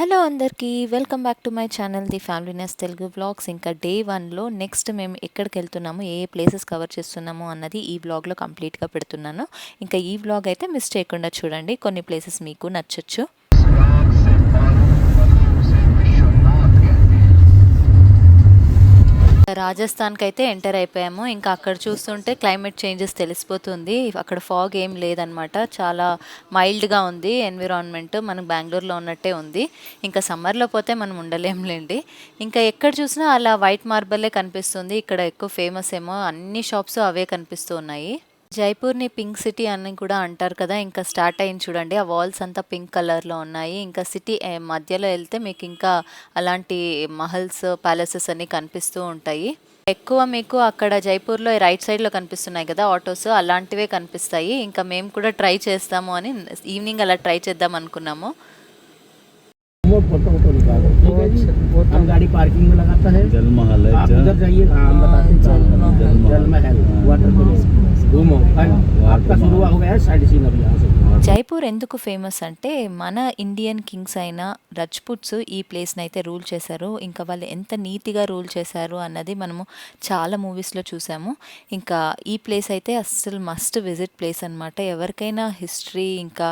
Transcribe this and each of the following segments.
Hello అందరికీ welcome back to my channel the familyness Telugu vlogs. ఇంకా day 1లో next మేము ఎక్కడికి వెళ్తున్నాము, ఏ ప్లేసెస్ కవర్ చేస్తున్నాము అన్నది ఈ వ్లాగ్లో కంప్లీట్గా పెడుతున్నాను. ఇంకా ఈ వ్లాగ్ అయితే మిస్ చేయకుండా చూడండి, కొన్ని ప్లేసెస్ మీకు నచ్చొచ్చు. రాజస్థాన్కి అయితే ఎంటర్ అయిపోయాము. ఇంకా అక్కడ చూస్తుంటే క్లైమేట్ చేంజెస్ తెలిసిపోతుంది. అక్కడ ఫాగ్ ఏం లేదనమాట, చాలా మైల్డ్గా ఉంది ఎన్విరాన్మెంట్. మనకు బెంగళూరులో ఉన్నట్టే ఉంది. ఇంకా సమ్మర్లో పోతే మనం ఉండలేంలేండి. ఇంకా ఎక్కడ చూసినా అలా వైట్ మార్బలే కనిపిస్తుంది. ఇక్కడ ఎక్కువ ఫేమస్ ఏమో, అన్ని షాప్స్ అవే కనిపిస్తూ ఉన్నాయి. జైపూర్ని పింక్ సిటీ అని కూడా అంటారు కదా. ఇంకా స్టార్ట్ అయింది చూడండి, ఆ వాల్స్ అంతా పింక్ కలర్లో ఉన్నాయి. ఇంకా సిటీ మధ్యలో వెళ్తే మీకు ఇంకా అలాంటి మహల్స్, ప్యాలెసెస్ అన్నీ కనిపిస్తూ ఉంటాయి. ఎక్కువ మీకు అక్కడ జైపూర్లో రైట్ సైడ్లో కనిపిస్తున్నాయి కదా ఆటోస్, అలాంటివే కనిపిస్తాయి. ఇంకా మేము కూడా ట్రై చేస్తాము అని ఈవినింగ్ అలా ట్రై చేద్దాం అనుకున్నాము. हम गाड़ी पार्किंग में लगाता है। जल महल है, आप उधर जाइए, हम बताते हैं। जल महल वाटर घूमो, आपका शुरू हो गया है साइड सीन अभी यहाँ से। జైపూర్ ఎందుకు ఫేమస్ అంటే, మన ఇండియన్ కింగ్స్ అయిన రజ్పుట్స్ ఈ ప్లేస్ని అయితే రూల్ చేశారు. ఇంకా వాళ్ళు ఎంత నీతిగా రూల్ చేశారు అన్నది మనము చాలా మూవీస్లో చూసాము. ఇంకా ఈ ప్లేస్ అయితే అస్సలు మస్ట్ విజిట్ ప్లేస్ అనమాట. ఎవరికైనా హిస్టరీ ఇంకా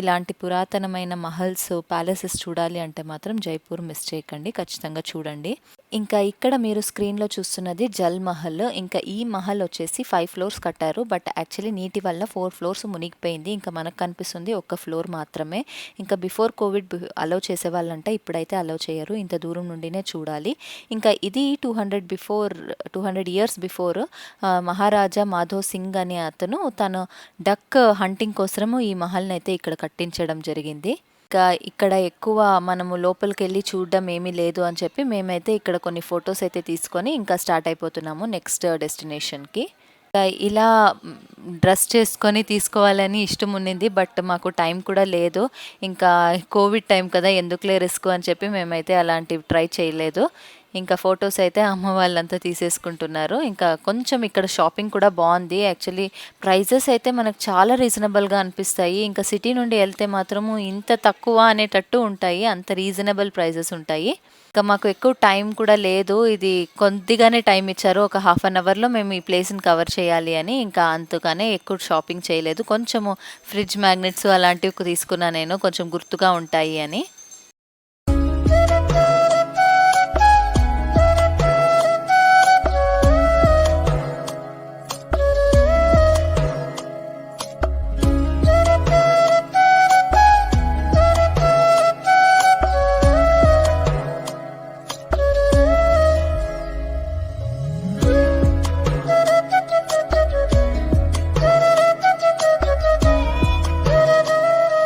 ఇలాంటి పురాతనమైన మహల్స్, ప్యాలెసెస్ చూడాలి అంటే మాత్రం జైపూర్ మిస్ చేయకండి, ఖచ్చితంగా చూడండి. ఇంకా ఇక్కడ మీరు స్క్రీన్లో చూస్తున్నది జల్ మహల్. ఇంకా ఈ మహల్ వచ్చేసి 5 ఫ్లోర్స్ కట్టారు. బట్ యాక్చువల్లీ నీటి వల్ల 4 ఫ్లోర్స్ మునిగిపోయింది. ఇంకా మనకు కనిపిస్తుంది ఒక్క ఫ్లోర్ మాత్రమే. ఇంకా బిఫోర్ కోవిడ్ అలౌ చేసేవాళ్ళంట, ఇప్పుడైతే అలౌ చేయరు, ఇంత దూరం నుండినే చూడాలి. ఇంకా ఇది 200 ఇయర్స్ బిఫోర్ మహారాజా మాధవ్ సింగ్ అనే అతను తన డక్ హంటింగ్ కోసము ఈ మహల్ని అయితే ఇక్కడ కట్టించడం జరిగింది. ఇంకా ఇక్కడ ఎక్కువ మనము లోపలికి వెళ్ళి చూడడం ఏమీ లేదు అని చెప్పి మేమైతే ఇక్కడ కొన్ని ఫొటోస్ అయితే తీసుకొని ఇంకా స్టార్ట్ అయిపోతున్నాము నెక్స్ట్ డెస్టినేషన్కి. ఇలా డ్రెస్ చేసుకొని తీసుకోవాలని ఇష్టం ఉండింది, బట్ మాకు టైం కూడా లేదు. ఇంకా కోవిడ్ టైం కదా, ఎందుకులే రిస్క్ అని చెప్పి మేమైతే అలాంటివి ట్రై చేయలేదు. ఇంకా ఫొటోస్ అయితే అమ్మ వాళ్ళంతా తీసేసుకుంటున్నారు. ఇంకా కొంచెం ఇక్కడ షాపింగ్ కూడా బాగుంది. యాక్చువల్లీ ప్రైజెస్ అయితే మనకు చాలా రీజనబుల్గా అనిపిస్తాయి. ఇంకా సిటీ నుండి వెళ్తే మాత్రము ఇంత తక్కువ అనేటట్టు ఉంటాయి, అంత రీజనబుల్ ప్రైజెస్ ఉంటాయి. ఇంకా మాకు ఎక్కువ టైం కూడా లేదు, ఇది కొద్దిగానే టైం ఇచ్చారు, ఒక హాఫ్ అన్ అవర్లో మేము ఈ ప్లేస్ని కవర్ చేయాలి అని. ఇంకా అంతగానే ఎక్కువ షాపింగ్ చేయలేదు. కొంచెము ఫ్రిడ్జ్ మ్యాగ్నెట్స్ అలాంటివి తీసుకున్నా నేను, కొంచెం గుర్తుగా ఉంటాయి అని.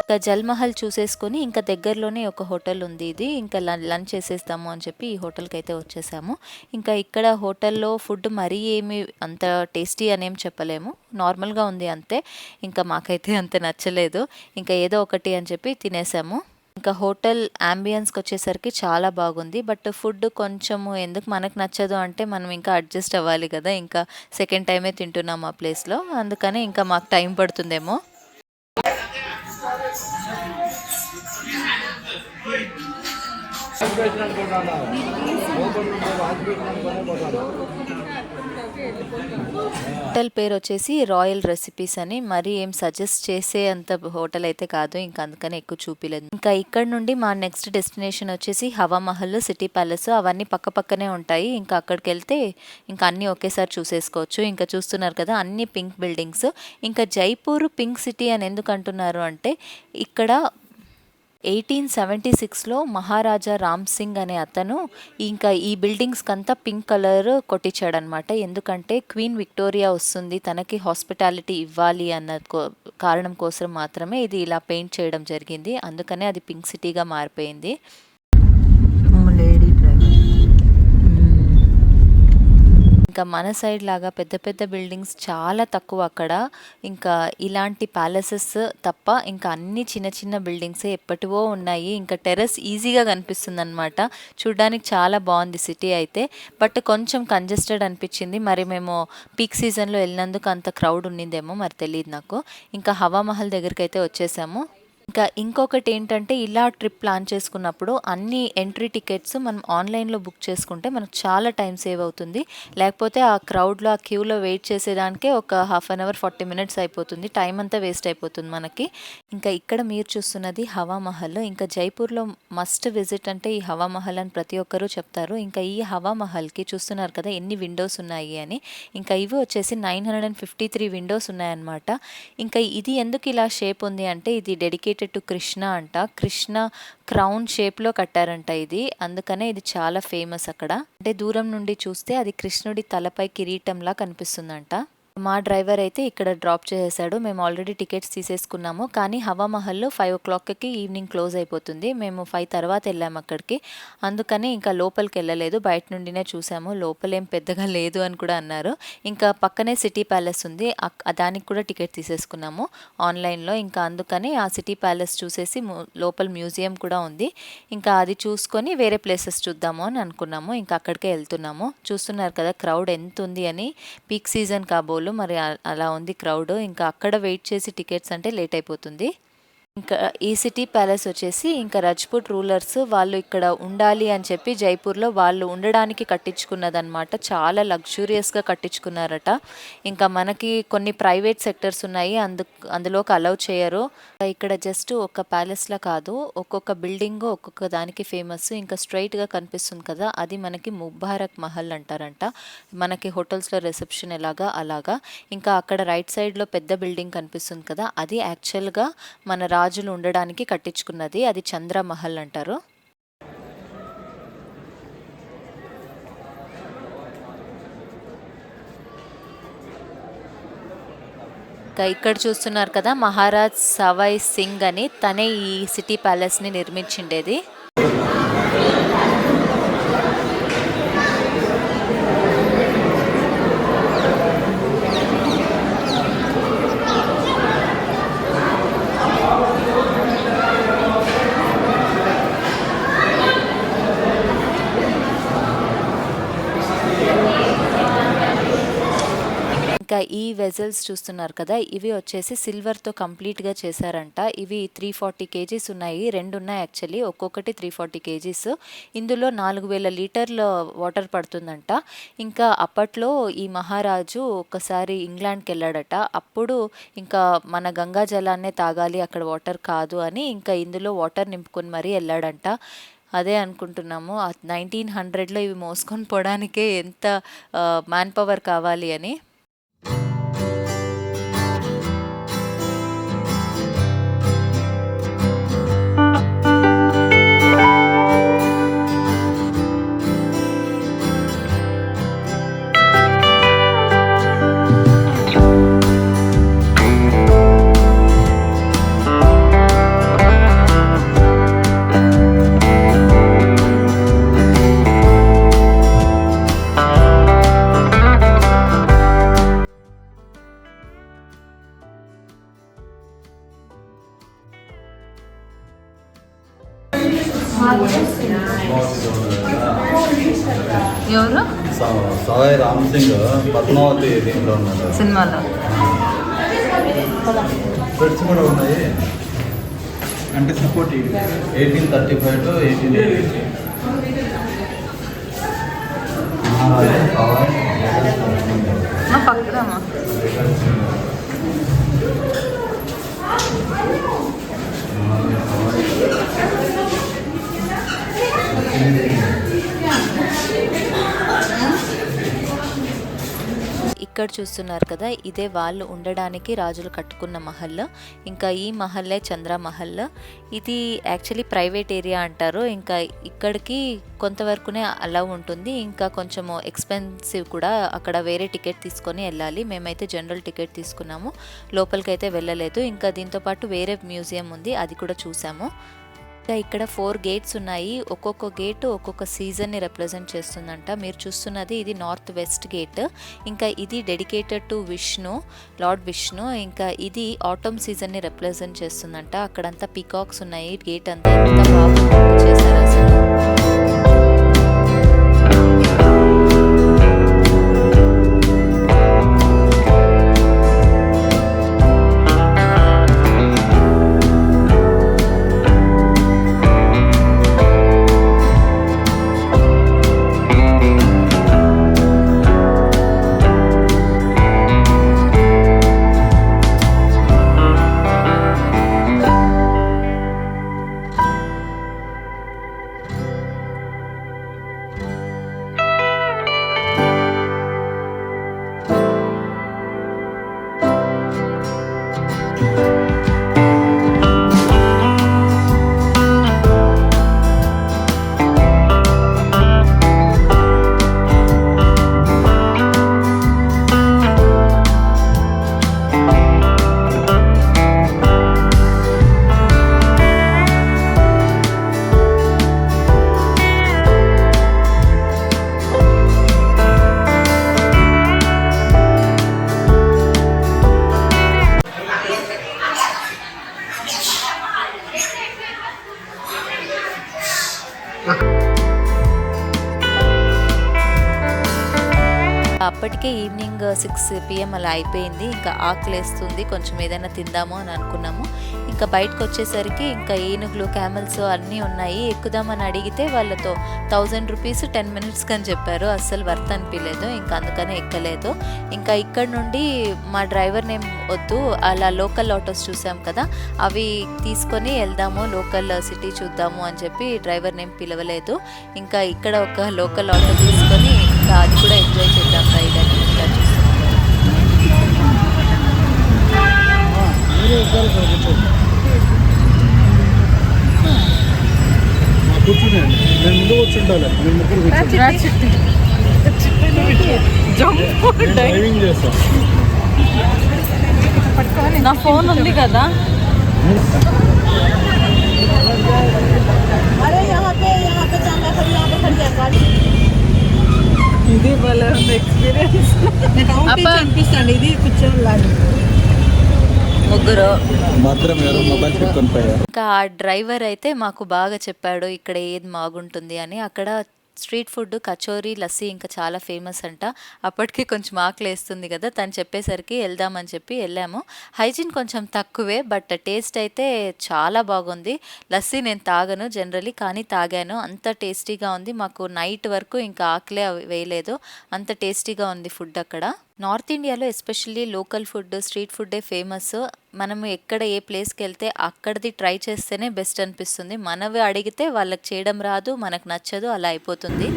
ఇంకా జల్మహల్ చూసేసుకొని ఇంకా దగ్గరలోనే ఒక హోటల్ ఉంది, ఇది ఇంకా లంచ్ చేసేస్తాము అని చెప్పి ఈ హోటల్కి అయితే వచ్చేసాము. ఇంకా ఇక్కడ హోటల్లో ఫుడ్ మరీ ఏమి అంత టేస్టీ అనేం చెప్పలేము, నార్మల్గా ఉంది అంతే. ఇంకా మాకైతే అంత నచ్చలేదు, ఇంకా ఏదో ఒకటి అని చెప్పి తినేసాము. ఇంకా హోటల్ అంబియన్స్కి వచ్చేసరికి చాలా బాగుంది, బట్ ఫుడ్ కొంచెము ఎందుకు మనకు నచ్చదు అంటే మనం ఇంకా అడ్జస్ట్ అవ్వాలి కదా. ఇంకా సెకండ్ టైమే తింటున్నాము ఆ ప్లేస్లో, అందుకని ఇంకా మాకు టైం పడుతుందేమో. హోటల్ పేరు వచ్చేసి రాయల్ రెసిపీస్ అని, మరి ఏం సజెస్ట్ చేసే అంత హోటల్ అయితే కాదు, ఇంకా అందుకని ఎక్కువ చూపిలేదు. ఇంకా ఇక్కడ నుండి మా నెక్స్ట్ డెస్టినేషన్ వచ్చేసి హవా మహల్, సిటీ ప్యాలెస్, అవన్నీ పక్క పక్కనే ఉంటాయి. ఇంకా అక్కడికి వెళ్తే ఇంకా అన్నీ ఒకేసారి చూసేసుకోవచ్చు. ఇంకా చూస్తున్నారు కదా అన్ని పింక్ బిల్డింగ్స్. ఇంకా జైపూర్ పింక్ సిటీ అని ఎందుకు అంటున్నారు అంటే, ఇక్కడ 1876లో మహారాజా రామ్ సింగ్ అనే అతను ఇంకా ఈ బిల్డింగ్స్కి అంతా పింక్ కలర్ కొట్టించాడనమాట. ఎందుకంటే క్వీన్ విక్టోరియా వస్తుంది, తనకి హాస్పిటాలిటీ ఇవ్వాలి అన్న కారణం కోసం మాత్రమే ఇది ఇలా పెయింట్ చేయడం జరిగింది. అందుకనే అది పింక్ సిటీగా మారిపోయింది. ఇంకా మన సైడ్ లాగా పెద్ద పెద్ద బిల్డింగ్స్ చాలా తక్కువ అక్కడ. ఇంకా ఇలాంటి ప్యాలెసెస్ తప్ప ఇంకా అన్ని చిన్న చిన్న బిల్డింగ్సే ఎప్పటివో ఉన్నాయి. ఇంకా టెర్రస్ ఈజీగా కనిపిస్తుంది అనమాట. చూడ్డానికి చాలా బాగుంది సిటీ అయితే, బట్ కొంచెం కంజెస్టెడ్ అనిపించింది. మరి మేము పీక్ సీజన్లో వెళ్ళినందుకు అంత క్రౌడ్ ఉండిందేమో మరి తెలియదు నాకు. ఇంకా హవా మహల్ దగ్గరికి అయితే వచ్చేసాము. ఇంకా ఇంకొకటి ఏంటంటే ఇలా ట్రిప్ ప్లాన్ చేసుకున్నప్పుడు అన్ని ఎంట్రీ టికెట్స్ మనం ఆన్లైన్లో బుక్ చేసుకుంటే మనకు చాలా టైం సేవ్ అవుతుంది. లేకపోతే ఆ క్రౌడ్లో ఆ క్యూలో వెయిట్ చేసేదానికే ఒక హాఫ్ అన్ అవర్ 40 మినిట్స్ అయిపోతుంది. టైం అంతా వేస్ట్ అయిపోతుంది మనకి. ఇంకా ఇక్కడ మీరు చూస్తున్నది హవా మహల్. ఇంకా జైపూర్లో మస్ట్ విజిట్ అంటే ఈ హవా మహల్ అని ప్రతి ఒక్కరూ చెప్తారు. ఇంకా ఈ హవా మహల్కి చూస్తున్నారు కదా ఎన్ని విండోస్ ఉన్నాయి అని. ఇంకా ఇవి వచ్చేసి 953 విండోస్ ఉన్నాయన్నమాట. ఇంకా ఇది ఎందుకు ఇలా షేప్ ఉంది అంటే ఇది డెడికేటెడ్ టు కృష్ణ అంట. కృష్ణ క్రౌన్ షేప్లో కట్టారంట ఇది. అందుకనే ఇది చాలా ఫేమస్ అక్కడ. అంటే దూరం నుండి చూస్తే అది కృష్ణుడి తలపై కిరీటంలా కనిపిస్తుందంట. మా డ్రైవర్ అయితే ఇక్కడ డ్రాప్ చేసేసాడు. మేము ఆల్రెడీ టికెట్స్ తీసేసుకున్నాము. కానీ హవా మహల్ 5 o'clockకి ఈవినింగ్ క్లోజ్ అయిపోతుంది. మేము 5 తర్వాత వెళ్ళాము అక్కడికి. అందుకని ఇంకా లోపలికి వెళ్ళలేదు, బయట నుండినే చూసాము. లోపలేం పెద్దగా లేదు అని కూడా అన్నారు. ఇంకా పక్కనే సిటీ ప్యాలెస్ ఉంది, దానికి కూడా టికెట్ తీసేసుకున్నాము ఆన్లైన్లో. ఇంకా అందుకని ఆ సిటీ ప్యాలెస్ చూసేసి లోపల మ్యూజియం కూడా ఉంది. ఇంకా అది చూసుకొని వేరే ప్లేసెస్ చూద్దాము అని అనుకున్నాము. ఇంకా అక్కడికే వెళ్తున్నాము. చూస్తున్నారు కదా క్రౌడ్ ఎంత ఉంది అని. పీక్ సీజన్ కాబోలు మరి అలా ఉంది క్రౌడ్. ఇంకా అక్కడ వెయిట్ చేసి టికెట్స్ అంటే లేట్ అయిపోతుంది. ఇంకా ఈ సిటీ ప్యాలెస్ వచ్చేసి ఇంకా రజ్పుట్ రూలర్స్ వాళ్ళు ఇక్కడ ఉండాలి అని చెప్పి జైపూర్లో వాళ్ళు ఉండడానికి కట్టించుకున్నదనమాట. చాలా లగ్జూరియస్గా కట్టించుకున్నారట. ఇంకా మనకి కొన్ని ప్రైవేట్ సెక్టర్స్ ఉన్నాయి, అందులోకి అలౌ చేయరు. ఇక్కడ జస్ట్ ఒక ప్యాలెస్లా కాదు, ఒక్కొక్క బిల్డింగ్ ఒక్కొక్క దానికి ఫేమస్. ఇంకా స్ట్రైట్గా కనిపిస్తుంది కదా అది మనకి ముబారక్ మహల్ అంటారంట. మనకి హోటల్స్లో రిసెప్షన్ ఎలాగా అలాగా. ఇంకా అక్కడ రైట్ సైడ్లో పెద్ద బిల్డింగ్ కనిపిస్తుంది కదా అది యాక్చువల్గా మన రాజులు ఉండడానికి కట్టించుకున్నది. అది చంద్రమహల్ అంటారు. ఇక్కడ చూస్తున్నారు కదా మహారాజ్ సవాయ్ సింగ్ అని, తనే ఈ సిటీ ప్యాలెస్ని నిర్మించిండేది. ఇంకా ఈ వెజల్స్ చూస్తున్నారు కదా ఇవి వచ్చేసి సిల్వర్తో కంప్లీట్గా చేశారంట. ఇవి 340 kgs ఉన్నాయి, 2 ఉన్నాయి యాక్చువల్లీ, ఒక్కొక్కటి 340 kgs. ఇందులో 4000 లీటర్ల వాటర్ పడుతుందంట. ఇంకా అప్పట్లో ఈ మహారాజు ఒకసారి ఇంగ్లాండ్కి వెళ్ళాడట. అప్పుడు ఇంకా మన గంగా జలాన్నే తాగాలి అక్కడ వాటర్ కాదు అని ఇంకా ఇందులో వాటర్ నింపుకొని మరీ వెళ్ళాడంట. అదే అనుకుంటున్నాము 1900లో ఇవి మోసుకొని పోవడానికే ఎంత మ్యాన్ పవర్ కావాలి అని. ఎవరు సవాయ్ రామ్ సింగ్ పద్మావతి దీంట్లో ఉన్నారు సినిమాలో. స్పెట్స్ కూడా ఉన్నాయి అంటే సపోర్ట్ 1835 to 1880. పక్కదమ్మా ఇక్కడ చూస్తున్నారు కదా ఇదే వాళ్ళు ఉండడానికి రాజులు కట్టుకున్న మహల్. ఇంకా ఈ మహల్లే చంద్రమహల్. ఇది యాక్చువల్లీ ప్రైవేట్ ఏరియా అంటారు. ఇంకా ఇక్కడికి కొంతవరకునే అలౌ ఉంటుంది, ఇంకా కొంచెము ఎక్స్పెన్సివ్ కూడా. అక్కడ వేరే టికెట్ తీసుకొని వెళ్ళాలి. మేమైతే జనరల్ టికెట్ తీసుకున్నాము, లోపలికి అయితే వెళ్ళలేదు. ఇంకా దీంతోపాటు వేరే మ్యూజియం ఉంది, అది కూడా చూసాము. ఇక్కడ 4 గేట్స్ ఉన్నాయి, ఒక్కొక్క గేట్ ఒక్కొక్క సీజన్ని రిప్రజెంట్ చేస్తుందంట. మీరు చూస్తున్నది ఇది నార్త్ వెస్ట్ గేట్. ఇంకా ఇది dedicated to Vishnu, lord Vishnu. ఇంకా ఇది ఆటమ్ సీజన్ని రిప్రజెంట్ చేస్తుందంట. అక్కడంతా పీకాక్స్ ఉన్నాయి, గేట్ అంతా ఎంత బాగా చేశారు అసలు. అప్పటికే ఈవినింగ్ 6 PM అలా అయిపోయింది. ఇంకా ఆకలేస్తుంది, కొంచెం ఏదైనా తిందాము అని అనుకున్నాము. ఇంకా బయటకు వచ్చేసరికి ఇంకా ఏనుగులు, క్యామెల్స్ అన్నీ ఉన్నాయి. ఎక్కుదామని అడిగితే వాళ్ళతో 1000 రూపీస్ 10 మినిట్స్కి అని చెప్పారు. అస్సలు వర్త్ అనిపించలేదు, ఇంకా అందుకనే ఎక్కలేదు. ఇంకా ఇక్కడ నుండి మా డ్రైవర్ నేమ్ వద్దు, అలా లోకల్ ఆటోస్ చూసాం కదా, అవి తీసుకొని వెళ్దాము, లోకల్ సిటీ చూద్దాము అని చెప్పి డ్రైవర్ నేమ్ పిలవలేదు. ఇంకా ఇక్కడ ఒక లోకల్ ఆటో తీసుకొని ఇంకా అది కూడా ఎంజాయ్ చేద్దాం రైడ్ అని ఇలా చూస్తున్నాం. కూర్చున్నాను నేను ముందు కూర్చుంటాను, నేను ముగ్గురు కూర్చుంటాను, డ్రైవింగ్ చేస్తాను. నా ఫోన్ ఉంది కదా. ఇది భలే ఉంది ఎక్స్పీరియన్స్. అనిపిస్తుంది ఇది కూర్చోవాలి. ముగ్గురు మాత్రం ఎవరు మొబైల్ పెట్టుకొని పోయారు. ఇంకా ఆ డ్రైవర్ అయితే మాకు బాగా చెప్పాడు ఇక్కడ ఏది బాగుంటుంది అని. అక్కడ స్ట్రీట్ ఫుడ్ కచోరీ, లస్సీ ఇంకా చాలా ఫేమస్ అంట. అప్పటికి కొంచెం ఆకలి వేస్తుంది కదా, తను చెప్పేసరికి వెళ్దామని చెప్పి వెళ్ళాము. హైజీన్ కొంచెం తక్కువే, బట్ టేస్ట్ అయితే చాలా బాగుంది. లస్సీ నేను తాగను జనరలీ, కానీ తాగాను, అంత టేస్టీగా ఉంది. మాకు నైట్ వరకు ఇంకా ఆకలే వేయలేదు, అంత టేస్టీగా ఉంది ఫుడ్ అక్కడ. నార్త్ ఇండియాలో ఎస్పెషల్లీ లోకల్ ఫుడ్, స్ట్రీట్ ఫుడ్డే ఫేమస్. మనము ఎక్కడ ఏ ప్లేస్కి వెళ్తే అక్కడిది ట్రై చేస్తేనే బెస్ట్ అనిపిస్తుంది. మనవి అడిగితే వాళ్ళకి చేయడం రాదు, మనకు నచ్చదు, అలా అయిపోతుంది.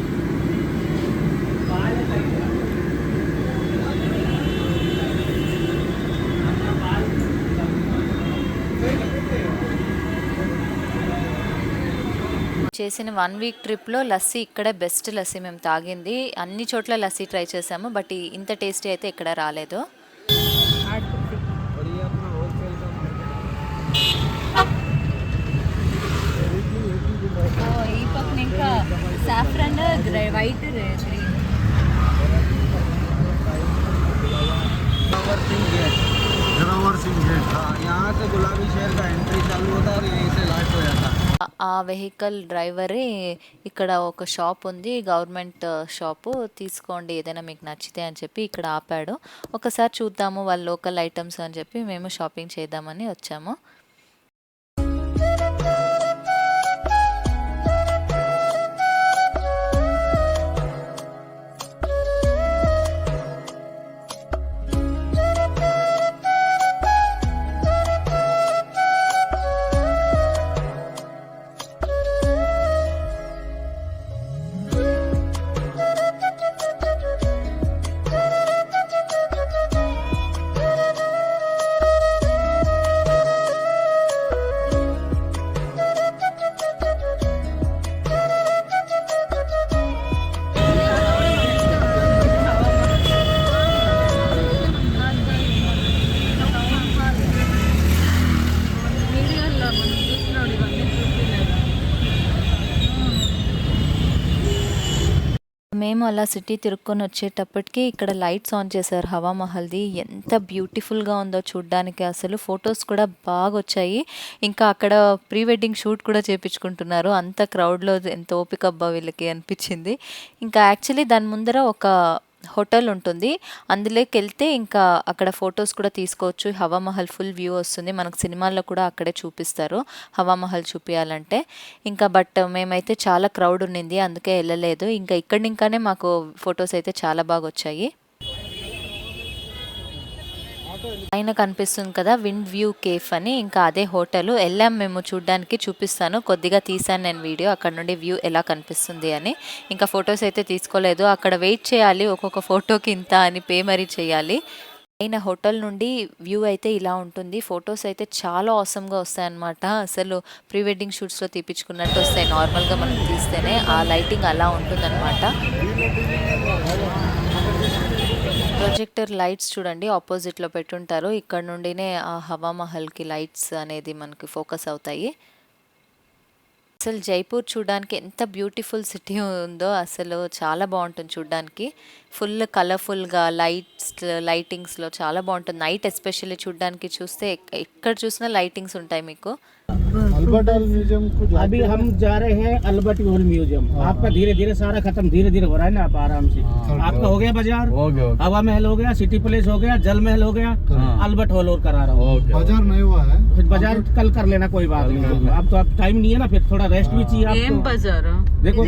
చేసిన 1 వీక్ ట్రిప్లో లస్సీ ఇక్కడే బెస్ట్ లస్సీ మేము తాగింది. అన్ని చోట్ల లస్సీ ట్రై చేసాము, బట్ ఇంత టేస్టీ అయితే ఇక్కడ రాలేదు. ఈ పక్కన ఇంకా సాఫ్రన్, వైట్, గ్రీన్. यहाँ से गुलाबी शहर का एंट्री चालू होता है और यहीं से लास्ट हो जाता है. ఆ వెహికల్ డ్రైవరే ఇక్కడ ఒక షాప్ ఉంది, గవర్నమెంట్ షాపు, తీసుకోండి ఏదైనా మీకు నచ్చితే అని చెప్పి ఇక్కడ ఆపాడు. ఒకసారి చూద్దాము వాళ్ళ లోకల్ ఐటమ్స్ అని చెప్పి మేము షాపింగ్ చేద్దామని వచ్చాము. మేము అలా సిటీ తిరుక్కొని వచ్చేటప్పటికి ఇక్కడ లైట్స్ ఆన్ చేశారు హవా మహల్ది. ఎంత బ్యూటిఫుల్గా ఉందో చూడ్డానికి, అసలు ఫొటోస్ కూడా బాగా వచ్చాయి. ఇంకా అక్కడ ప్రీ వెడ్డింగ్ షూట్ కూడా చేయించుకుంటున్నారు. అంత క్రౌడ్లో ఎంత ఓపిక అబ్బా వీళ్ళకి అనిపించింది. ఇంకా యాక్చువల్లీ దాని ముందర ఒక హోటల్ ఉంటుంది, అందులోకి వెళ్తే ఇంకా అక్కడ ఫొటోస్ కూడా తీసుకోవచ్చు. హవా మహల్ ఫుల్ వ్యూ వస్తుంది, మనకు సినిమాల్లో కూడా అక్కడే చూపిస్తారు హవా మహల్ చూపించాలంటే. ఇంకా బట్ మేమైతే చాలా క్రౌడ్ ఉన్నింది, అందుకే వెళ్ళలేదు. ఇంకా ఇంకానే మాకు ఫొటోస్ అయితే చాలా బాగా వచ్చాయి. పైన కనిపిస్తుంది కదా విండ్ వ్యూ కేఫ్ అని, ఇంకా అదే హోటల్. వెళ్ళాం మేము చూడ్డానికి, చూపిస్తాను. కొద్దిగా తీసాను నేను వీడియో, అక్కడ నుండి వ్యూ ఎలా కనిపిస్తుంది అని. ఇంకా ఫొటోస్ అయితే తీసుకోలేదు, అక్కడ వెయిట్ చేయాలి, ఒక్కొక్క ఫోటోకి ఇంత అని పే మరీ చేయాలి. పైన హోటల్ నుండి వ్యూ అయితే ఇలా ఉంటుంది. ఫొటోస్ అయితే చాలా ఆసమ్గా వస్తాయన్నమాట. అసలు ప్రీ వెడ్డింగ్ షూట్స్లో తీపించుకున్నట్టు వస్తాయి, నార్మల్గా మనం తీస్తేనే. ఆ లైటింగ్ అలా ఉంటుందన్నమాట. ప్రొజెక్టర్ లైట్స్ చూడండి ఆపోజిట్లో పెట్టుంటారు, ఇక్కడ నుండినే ఆ హవా మహల్కి లైట్స్ అనేది మనకి ఫోకస్ అవుతాయి. అసలు జైపూర్ చూడడానికి ఎంత బ్యూటిఫుల్ సిటీ ఉందో, అసలు చాలా బాగుంటుంది చూడడానికి. ఫుల్ కలర్ఫుల్గా లైటింగ్స్లో చాలా బాగుంటుంది. నైట్ ఎస్పెషల్లీ చూడడానికి చూస్తే ఎక్కడ చూసినా లైటింగ్స్ ఉంటాయి మీకు. अल्बर्ट हॉल म्यूजियम को अभी हम जा रहे हैं अल्बर्ट हॉल म्यूजियम। आपका धीरे धीरे सारा खत्म धीरे धीरे हो रहा है ना, आप आराम से। आपका हो गया बाजार, हवा महल हो गया, सिटी प्लेस हो गया, जल महल हो गया, अल्बर्ट हॉल और करा रहा हूँ। बाजार नहीं हुआ है, फिर बाजार कल कर लेना, कोई बात नहीं। अब तो आप टाइम नहीं है ना, फिर थोड़ा रेस्ट भी चाहिए ఏం आपको। బజారు देखो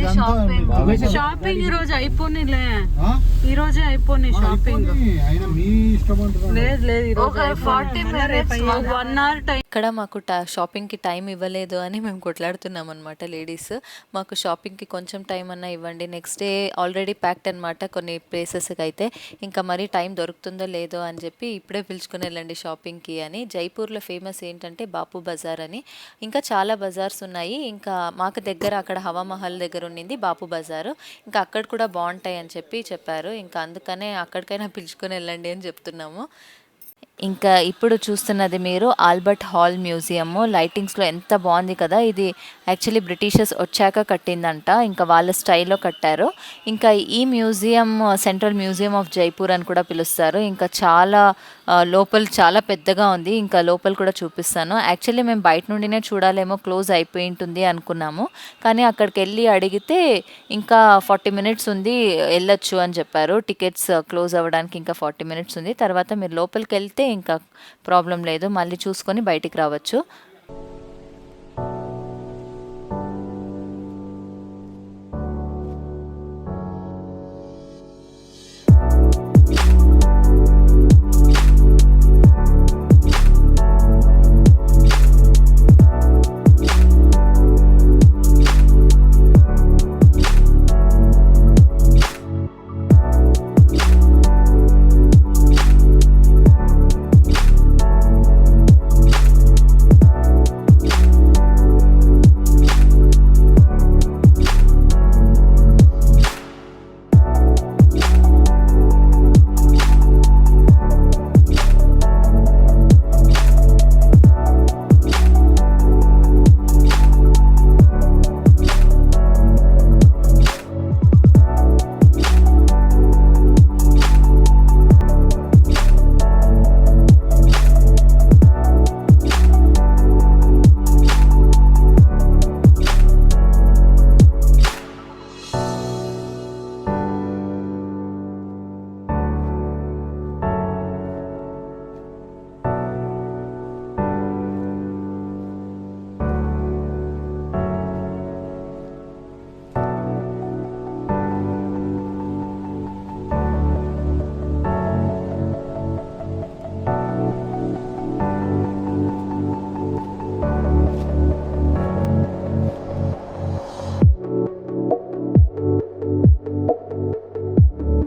वैसे షాపింగ్ ఈ రోజు అయిపోనిలే, हाँ? ఈ రోజే అయిపోని షాపింగ్. అయినా మీ ఇష్టం అంటున్నాను. లేదు లేదు ఈ రోజు 40 minutes 1 hour టైం. ఇక్కడ మాకు షాపింగ్కి టైం ఇవ్వలేదు అని మేము కొట్లాడుతున్నాం అనమాట లేడీస్. మాకు షాపింగ్కి కొంచెం టైం అన్నా ఇవ్వండి. నెక్స్ట్ డే ఆల్రెడీ ప్యాక్డ్ అనమాట కొన్ని ప్లేసెస్కి అయితే. ఇంకా మరి టైం దొరుకుతుందో లేదో అని చెప్పి ఇప్పుడే పిలుచుకుని వెళ్ళండి షాపింగ్కి అని. జైపూర్లో ఫేమస్ ఏంటంటే బాపు బజార్ అని. ఇంకా చాలా బజార్స్ ఉన్నాయి. ఇంకా మాకు దగ్గర అక్కడ హవా మహల్ దగ్గర ఉండింది బాపు బజారు. ఇంకా అక్కడ కూడా బాగుంటాయి అని చెప్పారు. ఇంకా అందుకనే అక్కడికైనా పిలుచుకొని వెళ్ళండి అని చెప్తున్నాము. ఇంకా ఇప్పుడు చూస్తున్నది మీరు ఆల్బర్ట్ హాల్ మ్యూజియము. లైటింగ్స్లో ఎంత బాగుంది కదా. ఇది యాక్చువల్లీ బ్రిటిషర్స్ వచ్చాక కట్టిందంట, ఇంకా వాళ్ళ స్టైల్లో కట్టారు. ఇంకా ఈ museum central museum of Jaipur అని కూడా పిలుస్తారు. ఇంకా చాలా లోపల చాలా పెద్దగా ఉంది. ఇంకా లోపల కూడా చూపిస్తాను. యాక్చువల్లీ మేము బయట నుండినే చూడాలేమో, క్లోజ్ అయిపోయి ఉంటుంది అనుకున్నాము. కానీ అక్కడికి వెళ్ళి అడిగితే ఇంకా 40 minutes ఉంది, వెళ్ళొచ్చు అని చెప్పారు. టికెట్స్ క్లోజ్ అవ్వడానికి ఇంకా 40 minutes ఉంది. తర్వాత మీరు లోపలికి వెళ్తే ఇంకా ప్రాబ్లం లేదు, మళ్ళీ చూసుకొని బయటికి రావచ్చు.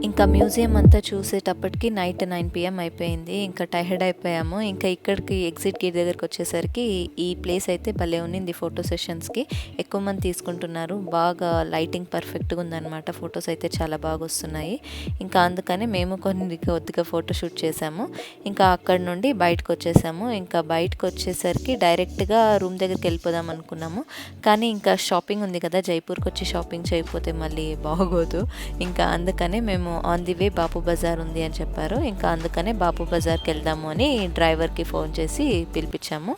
ఇంకా మ్యూజియం అంతా చూసేటప్పటికి నైట్ 9 PM అయిపోయింది. ఇంకా టైర్డ్ అయిపోయాము. ఇంకా ఇక్కడికి ఎగ్జిట్ గేట్ దగ్గరికి వచ్చేసరికి ఈ ప్లేస్ అయితే భలే ఉన్నింది. ఫోటో సెషన్స్కి ఎక్కువ మంది తీసుకుంటున్నారు. బాగా లైటింగ్ పర్ఫెక్ట్గా ఉందన్నమాట. ఫొటోస్ అయితే చాలా బాగా వస్తున్నాయి. ఇంకా అందుకని మేము కొద్దిగా ఫోటో షూట్ చేసాము. ఇంకా అక్కడ నుండి బయటకు వచ్చేసాము. ఇంకా బయటకు వచ్చేసరికి డైరెక్ట్గా రూమ్ దగ్గరికి వెళ్ళిపోదాం అనుకున్నాము. కానీ ఇంకా షాపింగ్ ఉంది కదా, జైపూర్కి వచ్చి షాపింగ్ చేయకపోతే మళ్ళీ బాగోదు. ఇంకా అందుకనే మేము ఆన్ ది వే బాపు బజార్ ఉంది అని చెప్పారు. ఇంకా అందుకనే బాపు బజార్కి వెళ్దాము అని డ్రైవర్కి ఫోన్ చేసి పిలిపించాము.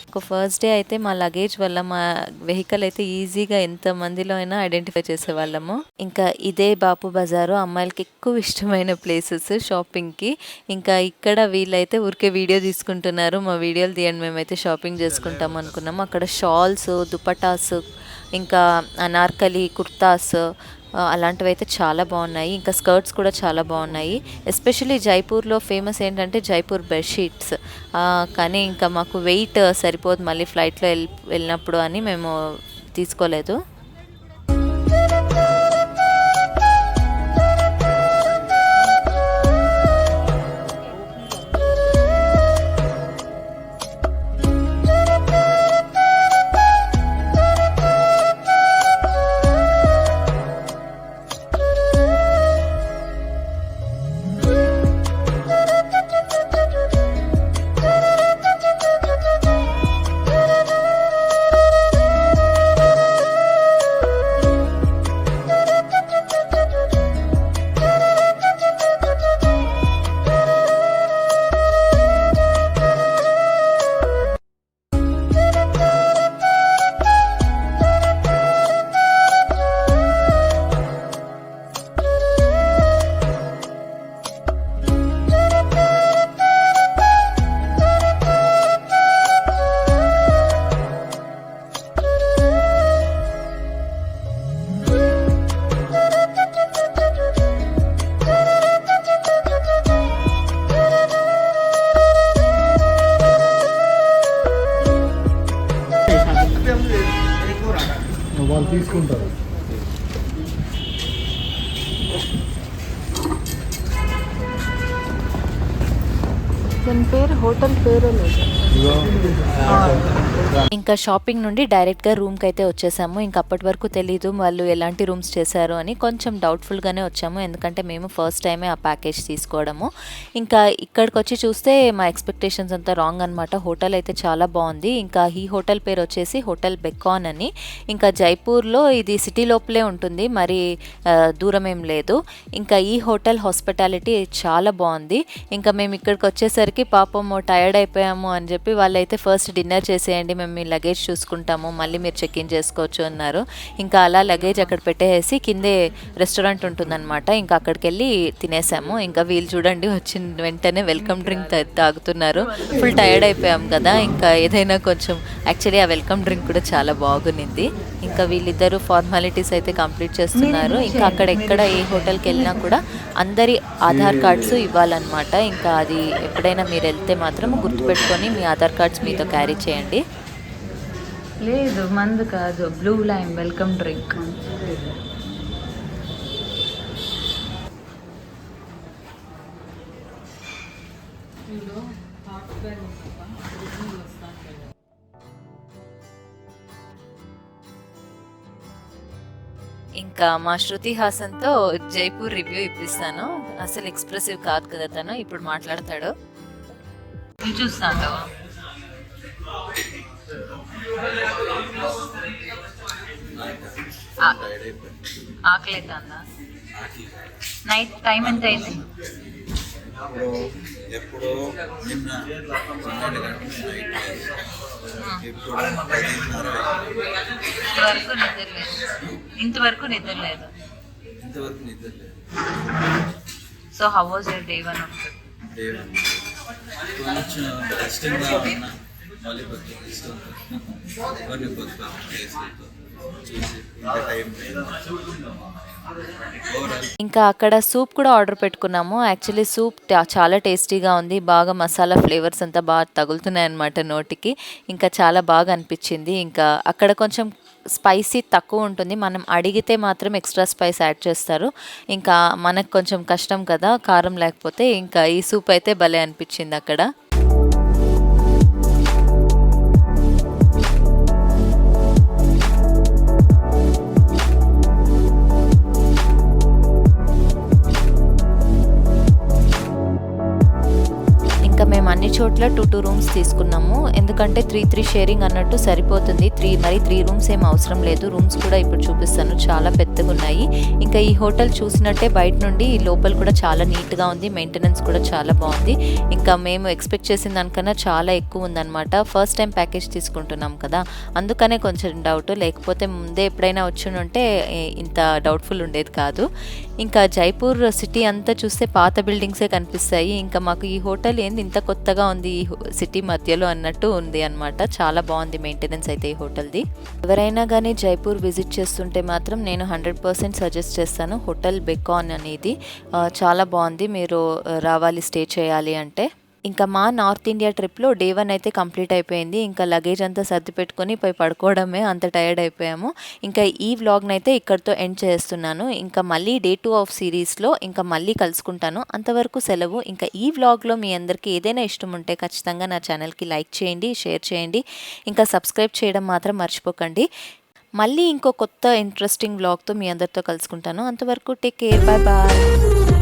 ఒక ఫస్ట్ డే అయితే మా లగేజ్ వల్ల మా వెహికల్ అయితే ఈజీగా ఎంతమందిలో అయినా ఐడెంటిఫై చేసేవాళ్ళము. ఇంకా ఇదే బాపు బజారు అమ్మాయిలకి ఎక్కువ ఇష్టమైన ప్లేసెస్ షాపింగ్కి. ఇంకా ఇక్కడ వీళ్ళైతే ఊరికే వీడియో తీసుకుంటున్నారు. మా వీడియోలు తీయండి, మేమైతే షాపింగ్ చేసుకుంటాం అనుకున్నాము. అక్కడ షాల్స్, దుపటాస్, ఇంకా అనార్కలి కుర్తాస్ అలాంటివి అయితే చాలా బాగున్నాయి. ఇంకా స్కర్ట్స్ కూడా చాలా బాగున్నాయి. ఎస్పెషల్లీ జైపూర్లో ఫేమస్ ఏంటంటే జైపూర్ బెడ్షీట్స్. కానీ ఇంకా మాకు వెయిట్ సరిపోదు మళ్ళీ ఫ్లైట్లో వెళ్ళినప్పుడు అని మేము తీసుకోలేదు. తీసుకుంటారు. దాని పేరు హోటల్ పేరే లేదు. ఇంకా షాపింగ్ నుండి డైరెక్ట్గా రూమ్కి అయితే వచ్చేసాము. ఇంకా అప్పటి వరకు తెలీదు వాళ్ళు ఎలాంటి రూమ్స్ చేశారు అని, కొంచెం డౌట్ఫుల్గానే వచ్చాము. ఎందుకంటే మేము ఫస్ట్ టైమే ఆ ప్యాకేజ్ తీసుకోవడము. ఇంకా ఇక్కడికి వచ్చి చూస్తే మా ఎక్స్పెక్టేషన్స్ అంతా రాంగ్ అనమాట. హోటల్ అయితే చాలా బాగుంది. ఇంకా ఈ హోటల్ పేరు వచ్చేసి హోటల్ బెకాన్ అని. ఇంకా జైపూర్లో ఇది సిటీ లోపలే ఉంటుంది, మరి దూరం ఏం లేదు. ఇంకా ఈ హోటల్ హాస్పిటాలిటీ చాలా బాగుంది. ఇంకా మేము ఇక్కడికి వచ్చేసరికి పాపం టైర్డ్ అయిపోయాము అని చెప్పి వాళ్ళైతే ఫస్ట్ డిన్నర్ చేసేయండి, మేము మీ లగేజ్ చూసుకుంటాము, మళ్ళీ మీరు చెక్ ఇన్ చేసుకోవచ్చు అన్నారు. ఇంకా అలా లగేజ్ అక్కడ పెట్టేసి కిందే రెస్టారెంట్ ఉంటుందన్నమాట, ఇంకా అక్కడికి వెళ్ళి తినేసాము. ఇంకా వీళ్ళు చూడండి వచ్చిన వెంటనే వెల్కమ్ డ్రింక్ తాగుతున్నారు. ఫుల్ టైర్డ్ అయిపోయాం కదా, ఇంకా ఏదైనా కొంచెం యాక్చువల్లీ ఆ వెల్కమ్ డ్రింక్ కూడా చాలా బాగునింది. ఇంకా వీళ్ళిద్దరూ ఫార్మాలిటీస్ అయితే కంప్లీట్ చేస్తున్నారు. ఇంకా అక్కడ ఎక్కడ ఏ హోటల్కి వెళ్ళినా కూడా అందరి ఆధార్ కార్డ్స్ ఇవ్వాలన్నమాట. ఇంకా అది ఎప్పుడైనా మీరు వెళ్తే మాత్రం గుర్తుపెట్టుకొని మీ ఆధార్ కార్డ్స్ మీతో క్యారీ చేయండి. లేదు మందు కాదు, బ్లూ లైమ్ వెల్కమ్ డ్రింక్. ఇంకా మా శృతి హాసన్తో జైపూర్ రివ్యూ ఇప్పిస్తాను. అసలు ఎక్స్ప్రెసివ్ కాదు కదా తను, ఇప్పుడు మాట్లాడతాడు. చూస్తాను ఆకలి అవుతుందా? నైట్ టైం ఎంత అయింది? ఎప్పుడు నిన్న 12 గంటలు నైట్, ఇప్పుడు 10:30 ఇంతవరకు నిద్ర లేదు. ఇంతవరకు నిద్ర లేదు. So how was your day 1 of day 1? కొంచెం రెస్టింగ్గా ఉన్నా, మళ్ళీ కొంచెం ఇష్టం కొన్ని కొత్త ప్లేస్లతో చూసి ఇంకా టైం ఇంకా అక్కడ సూప్ కూడా ఆర్డర్ పెట్టుకున్నాము. యాక్చువల్లీ సూప్ చాలా టేస్టీగా ఉంది, బాగా మసాలా ఫ్లేవర్స్ అంతా బాగా తగులుతున్నాయి అన్నమాట నోటికి. ఇంకా చాలా బాగా అనిపించింది. ఇంకా అక్కడ కొంచెం స్పైసీ తక్కువ ఉంటుంది, మనం అడిగితే మాత్రం ఎక్స్ట్రా స్పైస్ యాడ్ చేస్తారు. ఇంకా మనకు కొంచెం కష్టం కదా కారం లేకపోతే. ఇంకా ఈ సూప్ అయితే భలే అనిపించింది అక్కడ. ఇంకా మేము అన్ని చోట్ల 2 రూమ్స్ తీసుకున్నాము, ఎందుకంటే 3 షేరింగ్ అన్నట్టు సరిపోతుంది. 3 రూమ్స్ ఏం అవసరం లేదు. రూమ్స్ కూడా ఇప్పుడు చూపిస్తాను, చాలా పెద్దగా ఉన్నాయి. ఇంకా ఈ హోటల్ చూసినట్టే బయట నుండి లోపల కూడా చాలా నీట్గా ఉంది, మెయింటెనెన్స్ కూడా చాలా బాగుంది. ఇంకా మేము ఎక్స్పెక్ట్ చేసిన దానికన్నా చాలా ఎక్కువ ఉందన్నమాట. ఫస్ట్ టైం ప్యాకేజ్ తీసుకుంటున్నాం కదా, అందుకనే కొంచెం డౌట్. లేకపోతే ముందే ఎప్పుడైనా వచ్చి ఉంటే ఇంత డౌట్ఫుల్ ఉండేది కాదు. ఇంకా జైపూర్ సిటీ అంతా చూస్తే పాత బిల్డింగ్సే కనిపిస్తాయి. ఇంకా మాకు ఈ హోటల్ ఏంది ఇంత కొత్తగా ఉంది ఈ సిటీ మధ్యలో అన్నట్టు ఉంది అన్నమాట. చాలా బాగుంది మెయింటెనెన్స్ అయితే ఈ హోటల్ది. ఎవరైనా కానీ జైపూర్ విజిట్ చేస్తుంటే మాత్రం నేను 100% సజెస్ట్ చేస్తాను హోటల్ బెకాన్ అనేది. చాలా బాగుంది, మీరు రావాలి స్టే చేయాలి అంటే. ఇంకా మా నార్త్ ఇండియా ట్రిప్లో డే 1 అయితే కంప్లీట్ అయిపోయింది. ఇంకా లగేజ్ అంతా సర్ది పెట్టుకొని పోయి పడుకోవడమే, అంత టైర్డ్ అయిపోయాము. ఇంకా ఈ వ్లాగ్ని అయితే ఇక్కడితో ఎండ్ చేస్తున్నాను. ఇంకా మళ్ళీ డే 2 ఆఫ్ సిరీస్లో ఇంకా మళ్ళీ కలుసుకుంటాను. అంతవరకు సెలవు. ఇంకా ఈ వ్లాగ్లో మీ అందరికీ ఏదైనా ఇష్టం ఉంటే ఖచ్చితంగా నా ఛానల్కి లైక్ చేయండి, షేర్ చేయండి, ఇంకా సబ్స్క్రైబ్ చేయడం మాత్రం మర్చిపోకండి. మళ్ళీ ఇంకో కొత్త ఇంట్రెస్టింగ్ వ్లాగ్తో మీ అందరితో కలుసుకుంటాను. అంతవరకు టేక్ కేర్, బాయ్ బాయ్.